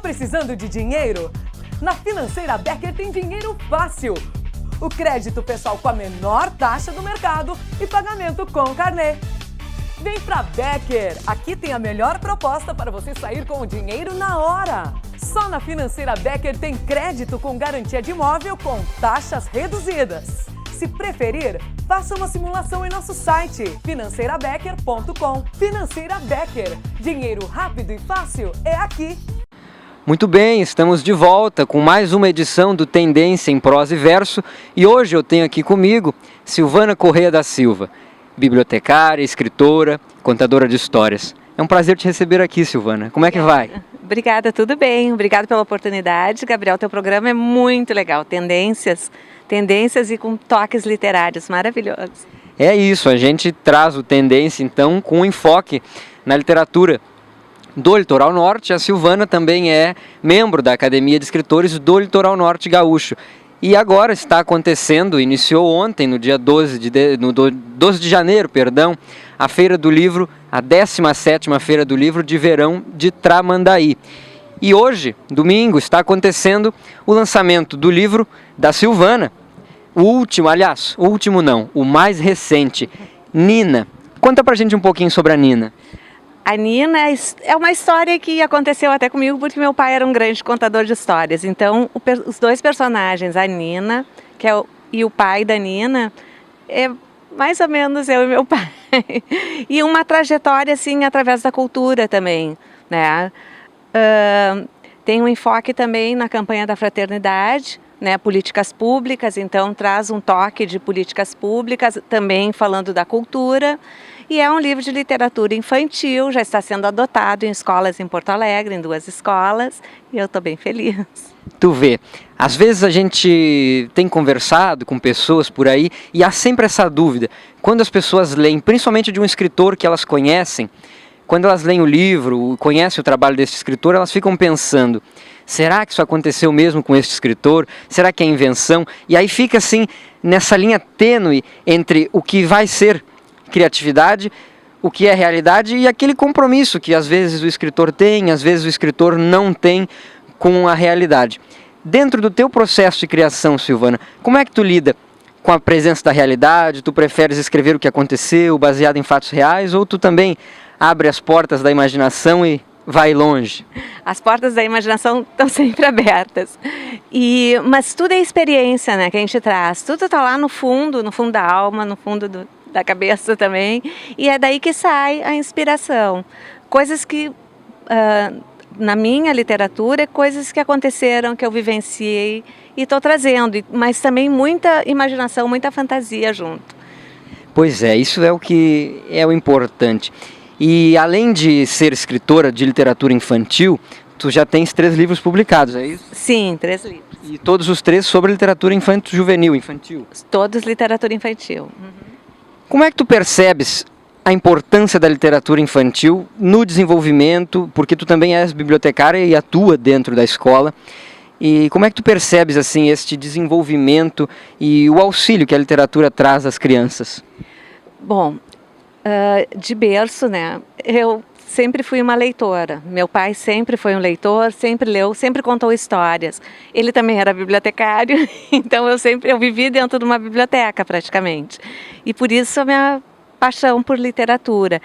precisando de dinheiro? Na Financeira Becker tem dinheiro fácil. O crédito pessoal com a menor taxa do mercado e pagamento com carnê. Vem pra Becker! Aqui tem a melhor proposta para você sair com o dinheiro na hora. Só na Financeira Becker tem crédito com garantia de imóvel com taxas reduzidas. Se preferir, faça uma simulação em nosso site financeirabecker.com. Financeira Becker. Dinheiro rápido e fácil é aqui. Muito bem, estamos de volta com mais uma edição do Tendência em Prosa e Verso e hoje eu tenho aqui comigo Silvana Correia da Silva, bibliotecária, escritora, contadora de histórias. É um prazer te receber aqui, Silvana. Como é que vai? Obrigada, tudo bem. Obrigada pela oportunidade. Gabriel, teu programa é muito legal. Tendências e com toques literários maravilhosos. É isso, a gente traz o Tendência então com um enfoque na literatura do Litoral Norte. A Silvana também é membro da Academia de Escritores do Litoral Norte Gaúcho. E agora está acontecendo, iniciou ontem, no dia 12 de janeiro, a Feira do Livro, a 17ª Feira do Livro de Verão de Tramandaí. E hoje, domingo, está acontecendo o lançamento do livro da Silvana, o mais recente, Nina. Conta pra gente um pouquinho sobre a Nina. A Nina é uma história que aconteceu até comigo porque meu pai era um grande contador de histórias. Então, os dois personagens, a Nina e o pai da Nina, é mais ou menos eu e meu pai. E uma trajetória, assim, através da cultura também, né? Tem um enfoque também na campanha da fraternidade, né? Políticas públicas, então traz um toque de políticas públicas, também falando da cultura. E é um livro de literatura infantil, já está sendo adotado em escolas em Porto Alegre, em 2 escolas, e eu estou bem feliz. Tu vê, às vezes a gente tem conversado com pessoas por aí e há sempre essa dúvida. Quando as pessoas leem, principalmente de um escritor que elas conhecem, quando elas leem o livro, conhecem o trabalho desse escritor, elas ficam pensando, será que isso aconteceu mesmo com este escritor? Será que é invenção? E aí fica assim, nessa linha tênue entre o que vai ser criatividade, o que é realidade e aquele compromisso que às vezes o escritor tem, às vezes o escritor não tem com a realidade. Dentro do teu processo de criação, Silvana, como é que tu lida com a presença da realidade? Tu preferes escrever o que aconteceu, baseado em fatos reais, ou tu também abre as portas da imaginação e vai longe? As portas da imaginação estão sempre abertas. Mas tudo é experiência, né, que a gente traz. Tudo está lá no fundo da alma, no fundo da cabeça também. E é daí que sai a inspiração. Coisas que, na minha literatura, coisas que aconteceram, que eu vivenciei e estou trazendo. Mas também muita imaginação, muita fantasia junto. Pois é, isso é o que é o importante. E além de ser escritora de literatura infantil, tu já tens 3 livros publicados, é isso? Sim, 3 livros. E todos os 3 sobre literatura infantil? Todos literatura infantil. Como é que tu percebes a importância da literatura infantil no desenvolvimento, porque tu também és bibliotecária e atua dentro da escola, e como é que tu percebes assim este desenvolvimento e o auxílio que a literatura traz às crianças? Bom, de berço, né, eu sempre fui uma leitora. Meu pai sempre foi um leitor, sempre leu, sempre contou histórias. Ele também era bibliotecário, então eu vivi dentro de uma biblioteca praticamente. E por isso a minha paixão por literatura.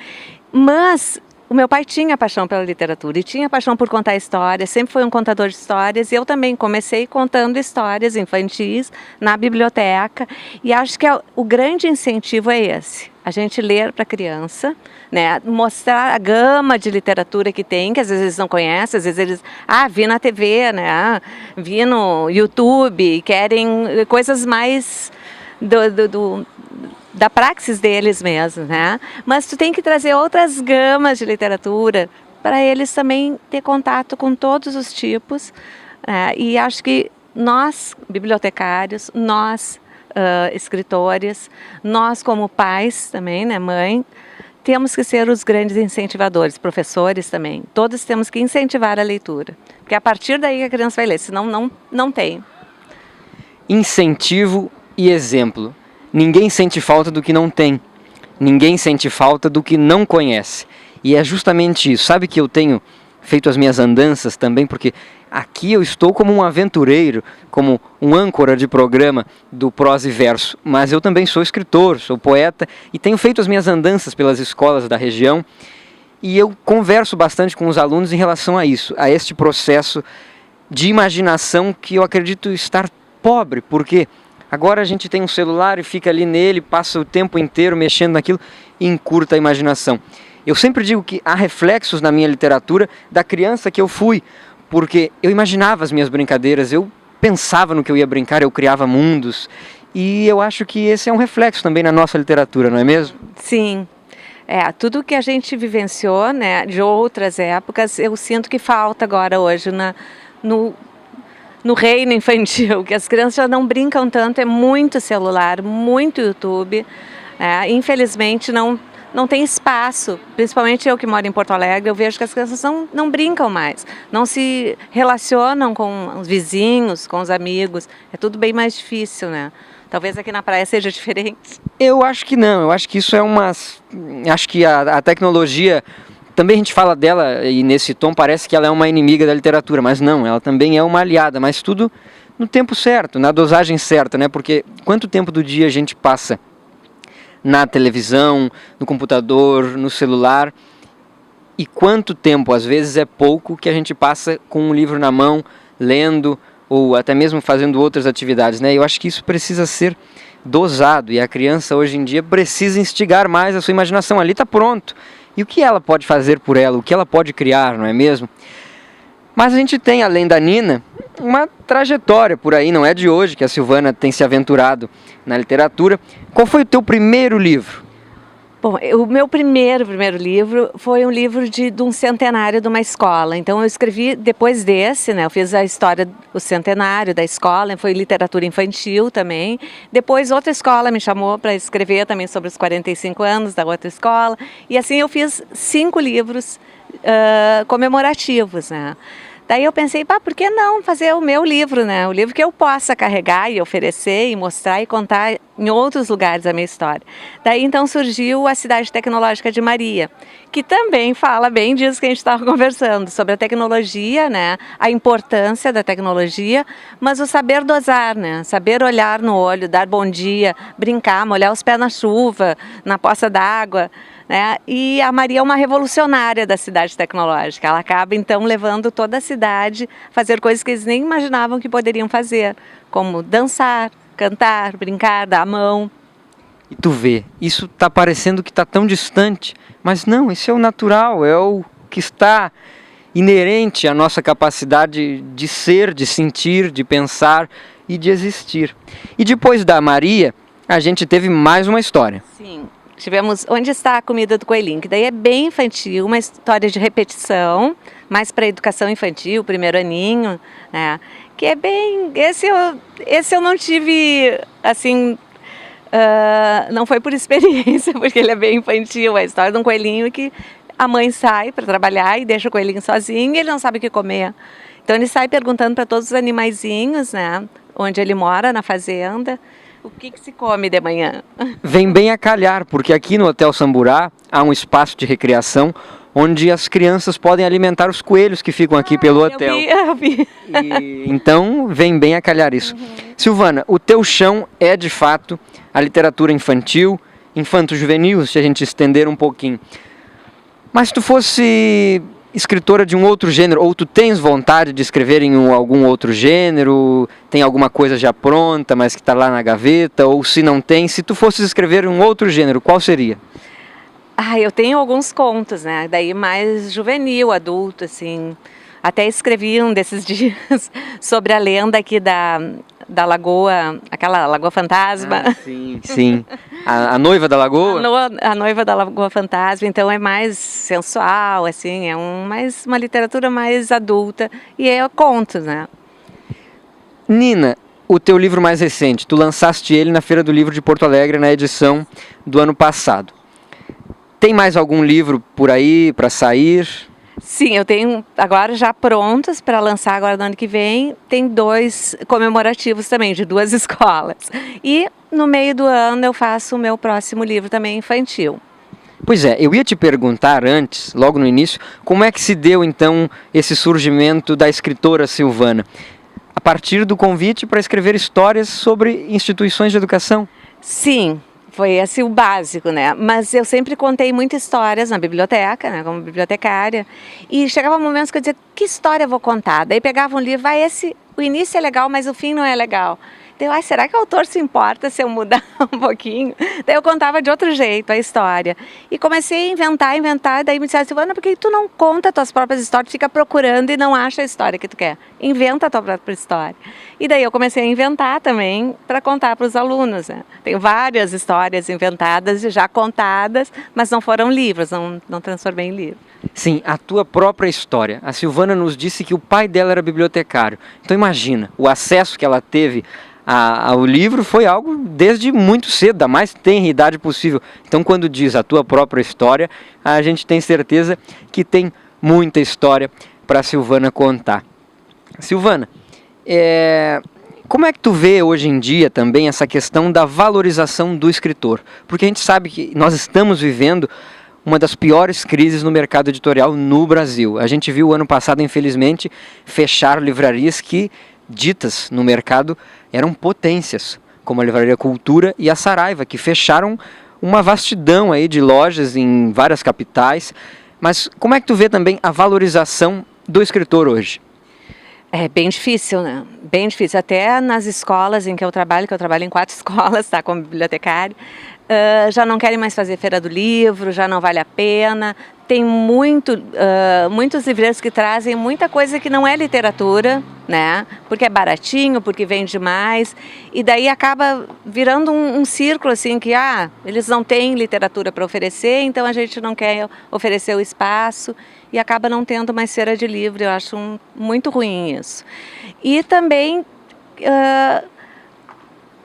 Mas o meu pai tinha paixão pela literatura e tinha paixão por contar histórias, sempre foi um contador de histórias, e eu também comecei contando histórias infantis na biblioteca, e acho que o grande incentivo é esse, a gente ler para a criança, né, mostrar a gama de literatura que tem, que às vezes eles não conhecem, às vezes eles, vi na TV, né, vi no YouTube, querem coisas mais da praxis deles mesmo, né? Mas tu tem que trazer outras gamas de literatura para eles também ter contato com todos os tipos, e acho que nós, bibliotecários, nós, escritores, nós como pais também, né, mãe, temos que ser os grandes incentivadores, professores também, todos temos que incentivar a leitura, porque é a partir daí que a criança vai ler, senão não tem. Incentivo e exemplo. Ninguém sente falta do que não tem. Ninguém sente falta do que não conhece. E é justamente isso. Sabe que eu tenho feito as minhas andanças também, porque aqui eu estou como um aventureiro, como um âncora de programa do Prosa e Verso, mas eu também sou escritor, sou poeta e tenho feito as minhas andanças pelas escolas da região e eu converso bastante com os alunos em relação a isso, a este processo de imaginação que eu acredito estar pobre, porque agora a gente tem um celular e fica ali nele, passa o tempo inteiro mexendo naquilo e encurta a imaginação. Eu sempre digo que há reflexos na minha literatura da criança que eu fui, porque eu imaginava as minhas brincadeiras, eu pensava no que eu ia brincar, eu criava mundos, e eu acho que esse é um reflexo também na nossa literatura, não é mesmo? Sim. Tudo que a gente vivenciou, né, de outras épocas, eu sinto que falta agora hoje no reino infantil, que as crianças já não brincam tanto, é muito celular, muito YouTube, infelizmente não tem espaço, principalmente eu que moro em Porto Alegre, eu vejo que as crianças não brincam mais, não se relacionam com os vizinhos, com os amigos, é tudo bem mais difícil, né? Talvez aqui na praia seja diferente. Eu acho que não, eu acho que isso acho que a tecnologia, também a gente fala dela e nesse tom parece que ela é uma inimiga da literatura, mas não, ela também é uma aliada, mas tudo no tempo certo, na dosagem certa, né? Porque quanto tempo do dia a gente passa na televisão, no computador, no celular, e quanto tempo, às vezes é pouco, que a gente passa com um livro na mão, lendo, ou até mesmo fazendo outras atividades, né? Eu acho que isso precisa ser dosado, e a criança hoje em dia precisa instigar mais a sua imaginação, ali está pronto. E o que ela pode fazer por ela, o que ela pode criar, não é mesmo? Mas a gente tem, além da Nina, uma trajetória por aí, não é de hoje que a Silvana tem se aventurado na literatura. Qual foi o teu primeiro livro? Bom, o meu primeiro livro foi um livro de um centenário de uma escola. Então eu escrevi depois desse, né? Eu fiz a história do centenário da escola, foi literatura infantil também. Depois outra escola me chamou para escrever também sobre os 45 anos da outra escola. E assim eu fiz 5 livros comemorativos, né? Daí eu pensei, por que não fazer o meu livro, né? O livro que eu possa carregar e oferecer e mostrar e contar em outros lugares a minha história. Daí então surgiu a Cidade Tecnológica de Maria, que também fala bem disso que a gente estava conversando, sobre a tecnologia, né? A importância da tecnologia, mas o saber dosar, né? Saber olhar no olho, dar bom dia, brincar, molhar os pés na chuva, na poça d'água, né? E a Maria é uma revolucionária da cidade tecnológica. Ela acaba então levando toda a cidade a fazer coisas que eles nem imaginavam que poderiam fazer, como dançar, cantar, brincar, dar a mão. E tu vê, isso está parecendo que está tão distante, mas não, isso é o natural, é o que está inerente à nossa capacidade de ser, de sentir, de pensar e de existir. E depois da Maria, a gente teve mais uma história. Sim. Tivemos Onde Está a Comida do Coelhinho, que daí é bem infantil, uma história de repetição, mais para educação infantil, primeiro aninho, né? Que é bem... Esse eu não tive, assim, não foi por experiência, porque ele é bem infantil, a história de um coelhinho que a mãe sai para trabalhar e deixa o coelhinho sozinho e ele não sabe o que comer. Então ele sai perguntando para todos os animaizinhos, né? Onde ele mora, na fazenda, o que se come de manhã? Vem bem a calhar, porque aqui no Hotel Samburá há um espaço de recreação onde as crianças podem alimentar os coelhos que ficam aqui pelo hotel. Eu vi. Então vem bem a calhar isso. Silvana, o teu chão é de fato a literatura infantil, infanto-juvenil, se a gente estender um pouquinho. Mas se tu fosse escritora de um outro gênero, ou tu tens vontade de escrever em algum outro gênero, tem alguma coisa já pronta, mas que está lá na gaveta, ou se não tem, se tu fosses escrever um outro gênero, qual seria? Eu tenho alguns contos, né? Daí mais juvenil, adulto, assim. Até escrevi um desses dias sobre a lenda aqui da lagoa, aquela lagoa fantasma. Sim, sim. A noiva da lagoa? A noiva da lagoa fantasma, então é mais sensual, assim, é uma literatura mais adulta e é contos, né? Nina, o teu livro mais recente, tu lançaste ele na Feira do Livro de Porto Alegre, na edição do ano passado. Tem mais algum livro por aí para sair? Sim, eu tenho agora já prontos para lançar agora no ano que vem. Tem 2 comemorativos também, de 2 escolas. E no meio do ano eu faço o meu próximo livro também infantil. Pois é, eu ia te perguntar antes, logo no início, como é que se deu então esse surgimento da escritora Silvana? A partir do convite para escrever histórias sobre instituições de educação? Sim, foi esse o básico, né? Mas eu sempre contei muitas histórias na biblioteca, né? Como bibliotecária. E chegava momentos que eu dizia, que história eu vou contar? Daí pegava um livro, o início é legal, mas o fim não é legal. Daí será que o autor se importa se eu mudar um pouquinho? Daí eu contava de outro jeito a história. E comecei a inventar, daí me disseram, Silvana, por que tu não conta tuas próprias histórias, fica procurando e não acha a história que tu quer? Inventa a tua própria história. E daí eu comecei a inventar também para contar para os alunos, né? Tenho várias histórias inventadas e já contadas, mas não foram livros, não transformei em livro. Sim, a tua própria história. A Silvana nos disse que o pai dela era bibliotecário. Então imagina, o acesso que ela teve ao livro foi algo desde muito cedo, da mais tenra idade possível. Então quando diz a tua própria história, a gente tem certeza que tem muita história para a Silvana contar. Silvana, como é que tu vê hoje em dia também essa questão da valorização do escritor? Porque a gente sabe que nós estamos vivendo uma das piores crises no mercado editorial no Brasil. A gente viu ano passado, infelizmente, fechar livrarias que, ditas no mercado, eram potências, como a Livraria Cultura e a Saraiva, que fecharam uma vastidão aí de lojas em várias capitais. Mas como é que tu vê também a valorização do escritor hoje? É bem difícil, né? Bem difícil. Até nas escolas em que eu trabalho em 4 escolas, tá, como bibliotecária, já não querem mais fazer feira do livro, já não vale a pena. Tem muitos livreiros que trazem muita coisa que não é literatura, né? Porque é baratinho, porque vende mais. E daí acaba virando um círculo assim que eles não têm literatura para oferecer, então a gente não quer oferecer o espaço e acaba não tendo mais feira de livro. Eu acho muito ruim isso. E também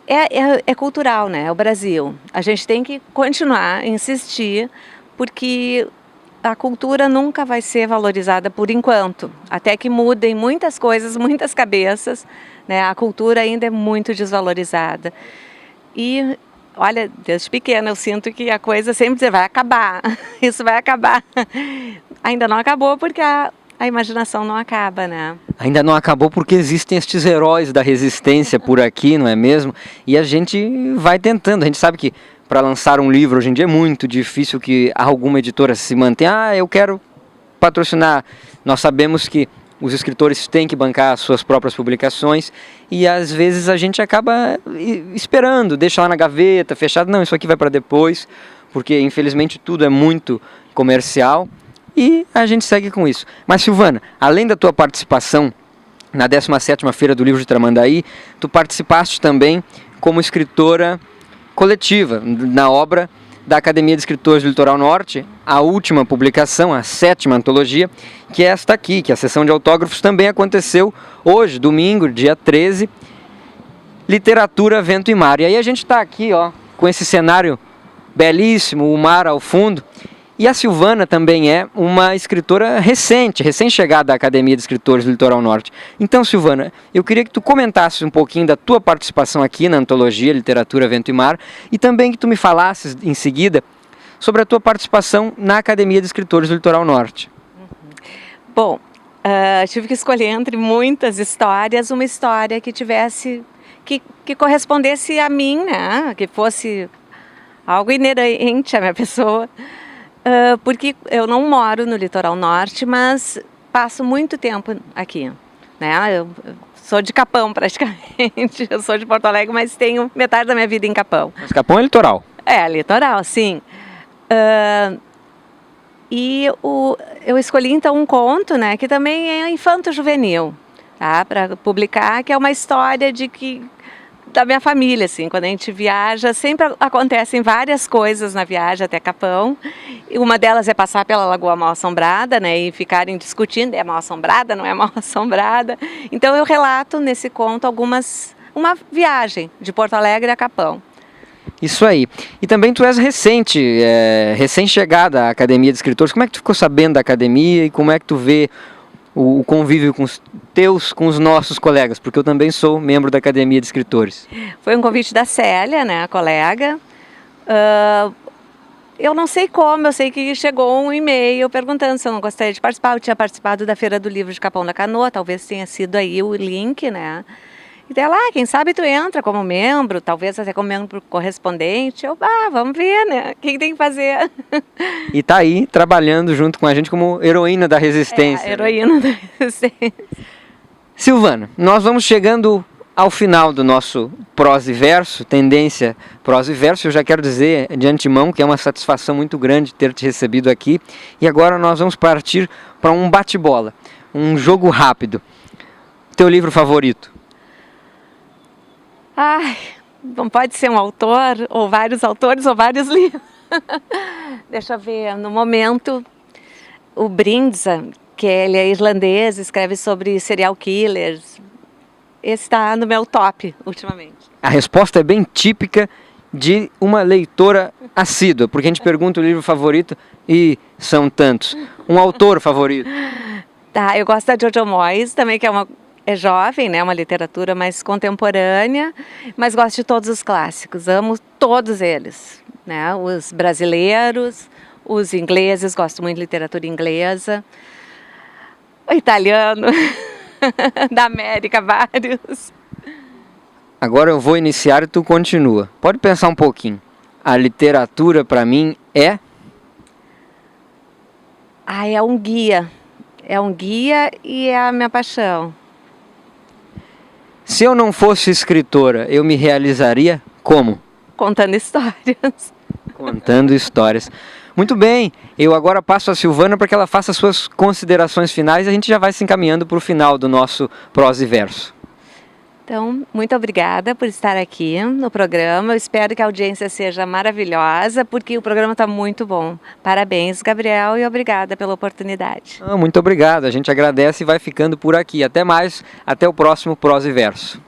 é cultural, né? É o Brasil. A gente tem que continuar a insistir, porque a cultura nunca vai ser valorizada por enquanto, até que mudem muitas coisas, muitas cabeças, né? A cultura ainda é muito desvalorizada. E, olha, desde pequena eu sinto que a coisa sempre vai acabar, isso vai acabar. Ainda não acabou porque a imaginação não acaba, né? Ainda não acabou porque existem estes heróis da resistência por aqui, não é mesmo? E a gente vai tentando, a gente sabe que para lançar um livro hoje em dia é muito difícil que alguma editora se mantenha. Eu quero patrocinar. Nós sabemos que os escritores têm que bancar as suas próprias publicações e às vezes a gente acaba esperando, deixa lá na gaveta, fechado. Não, isso aqui vai para depois, porque infelizmente tudo é muito comercial e a gente segue com isso. Mas Silvana, além da tua participação na 17ª Feira do Livro de Tramandaí, tu participaste também como escritora coletiva na obra da Academia de Escritores do Litoral Norte, a última publicação, a 7ª antologia, que é esta aqui, que a sessão de autógrafos também aconteceu hoje, domingo, dia 13, Literatura, Vento e Mar. E aí a gente está aqui, com esse cenário belíssimo, o mar ao fundo. E a Silvana também é uma escritora recém-chegada à Academia de Escritores do Litoral Norte. Então, Silvana, eu queria que tu comentasses um pouquinho da tua participação aqui na antologia Literatura, Vento e Mar e também que tu me falasses em seguida sobre a tua participação na Academia de Escritores do Litoral Norte. Bom, tive que escolher entre muitas histórias, uma história que tivesse, que correspondesse a mim, né? Que fosse algo inerente à minha pessoa. Porque eu não moro no Litoral Norte, mas passo muito tempo aqui, né? Eu sou de Capão praticamente, eu sou de Porto Alegre, mas tenho metade da minha vida em Capão. Mas Capão é litoral? É, litoral, sim. E eu escolhi então um conto, né, que também é infanto-juvenil, tá? Para publicar, que é uma história da minha família, assim, quando a gente viaja, sempre acontecem várias coisas na viagem até Capão. Uma delas é passar pela Lagoa Mal Assombrada, né, e ficarem discutindo, é mal assombrada, não é mal assombrada. Então eu relato nesse conto uma viagem de Porto Alegre a Capão. Isso aí. E também tu és recém-chegada à Academia de Escritores. Como é que tu ficou sabendo da academia e como é que tu vê o convívio com os nossos colegas, porque eu também sou membro da Academia de Escritores? Foi um convite da Célia, né, a colega. Eu não sei como, eu sei que chegou um e-mail perguntando se eu não gostaria de participar. Eu tinha participado da Feira do Livro de Capão da Canoa, talvez tenha sido aí o link, né? E daí lá, quem sabe tu entra como membro, talvez até como membro correspondente. Eu, vamos ver, né? O que tem que fazer? E tá aí trabalhando junto com a gente como heroína da resistência. Heroína da resistência. Silvana, nós vamos chegando ao final do nosso prosa e verso, tendência prosa e verso. Eu já quero dizer de antemão que é uma satisfação muito grande ter te recebido aqui. E agora nós vamos partir para um bate-bola, um jogo rápido. Teu livro favorito? Ai, não pode ser um autor, ou vários autores, ou vários livros. Deixa eu ver, no momento, o Brindza, que ele é irlandês, escreve sobre serial killers. Esse está no meu top, ultimamente. A resposta é bem típica de uma leitora assídua, porque a gente pergunta o livro favorito e são tantos. Um autor favorito? Tá, eu gosto da Jojo Moyes, também que é jovem, né, uma literatura mais contemporânea, mas gosto de todos os clássicos, amo todos eles, né, os brasileiros, os ingleses, gosto muito de literatura inglesa, o italiano, da América, vários. Agora eu vou iniciar e tu continua. Pode pensar um pouquinho. A literatura para mim é? É um guia. É um guia e é a minha paixão. Se eu não fosse escritora, eu me realizaria como? Contando histórias. Contando histórias. Muito bem, eu agora passo a Silvana para que ela faça suas considerações finais e a gente já vai se encaminhando para o final do nosso prosa e verso. Então, muito obrigada por estar aqui no programa. Eu espero que a audiência seja maravilhosa, porque o programa está muito bom. Parabéns, Gabriel, e obrigada pela oportunidade. Muito obrigado, a gente agradece e vai ficando por aqui. Até mais, até o próximo prosa e verso.